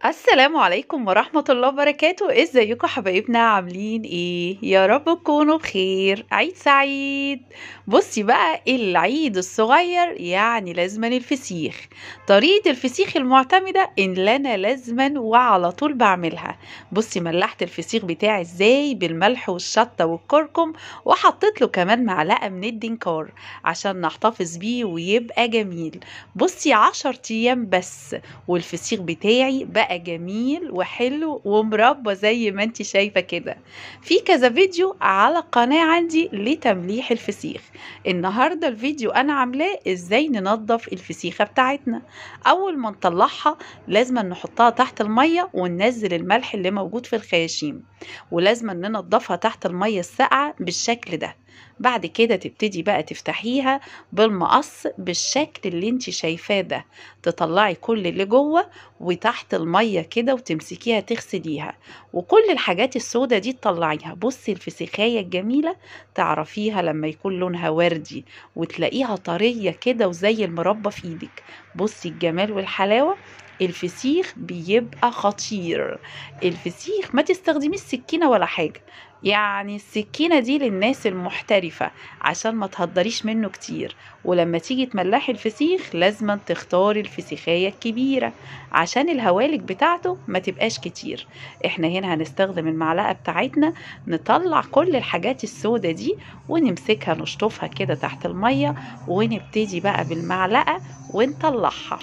السلام عليكم ورحمة الله وبركاته. ازيكم حبايبنا؟ عاملين ايه؟ يا رب تكونوا بخير. عيد سعيد. بصي بقى، العيد الصغير يعني لازما الفسيخ. طريقة الفسيخ المعتمدة اللي انا لازما وعلى طول بعملها. بصي ملحت الفسيخ بتاعي ازاي بالملح والشطة والكركم، وحطيت له كمان معلقة من الدنكار عشان نحتفظ بيه ويبقى جميل. بصي 10 ايام بس والفسيخ بتاعي بقى جميل وحلو ومربى زي ما انت شايفة كده. في كذا فيديو على القناة عندي لتمليح الفسيخ. النهاردة الفيديو انا عاملاه ازاي ننظف الفسيخة بتاعتنا. اول ما نطلعها لازم نحطها تحت المية وننزل الملح اللي موجود في الخياشيم، ولازم ننضفها تحت المية الساقعة بالشكل ده. بعد كده تبتدي بقى تفتحيها بالمقص بالشكل اللي انت شايفاه ده، تطلعي كل اللي جوه وتحت المية كده وتمسكيها تغسليها، وكل الحاجات السودة دي تطلعيها. بصي الفسيخاية الجميلة تعرفيها لما يكون لونها وردي وتلاقيها طرية كده وزي المربى في ايدك. بصي الجمال والحلاوة. الفسيخ بيبقى خطير. الفسيخ ما تستخدميش سكينة ولا حاجة، يعني السكينة دي للناس المحترفة عشان ما تهدريش منه كتير. ولما تيجي تملحي الفسيخ لازم تختاري الفسيخية الكبيرة عشان الهوالك بتاعته ما تبقاش كتير. احنا هنا هنستخدم المعلقة بتاعتنا، نطلع كل الحاجات السودة دي ونمسكها نشطفها كده تحت المية، ونبتدي بقى بالمعلقة ونطلعها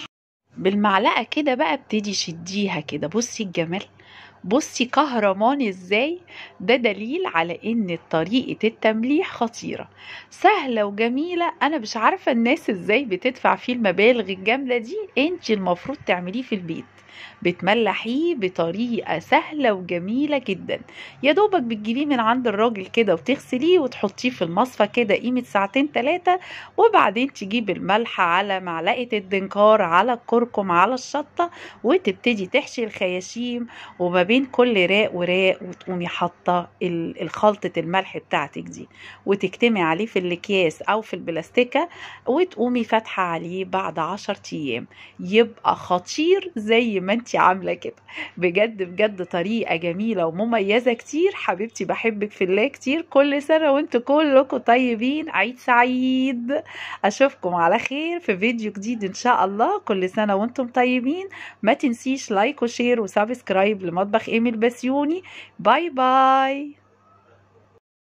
بالمعلقة كده. بقى ابتدي شديها كده. بصي الجمال، بصي كهرمان ازاي. ده دليل على ان طريقة التمليح خطيرة سهلة وجميلة. انا مش عارفة الناس ازاي بتدفع فيه المبالغ الجامدة دي. انت المفروض تعمليه في البيت، بتملحيه بطريقة سهلة وجميلة جدا. يا دوبك بتجيبيه من عند الراجل كده وتغسليه وتحطيه في المصفى كده قيمة ساعتين 3، وبعدين تجيب الملح على معلقة الدنكار على الكركم على الشطة، وتبتدي تحشي الخياشيم وما بين كل راق وراق، وتقومي حاطه الخلطة الملح بتاعتك دي وتكتمي عليه في الاكياس او في البلاستيكة، وتقومي فاتحة عليه بعد 10 ايام يبقى خطير زي ما انت عاملة كده. بجد بجد طريقة جميلة ومميزة كتير. حبيبتي بحبك في الله كتير. كل سنة وانتوا كلكم طيبين. عيد سعيد. اشوفكم على خير في فيديو جديد ان شاء الله. كل سنة وانتم طيبين. ما تنسيش لايك وشير وسبسكرايب لمطبخ ايمي البسيوني. باي باي.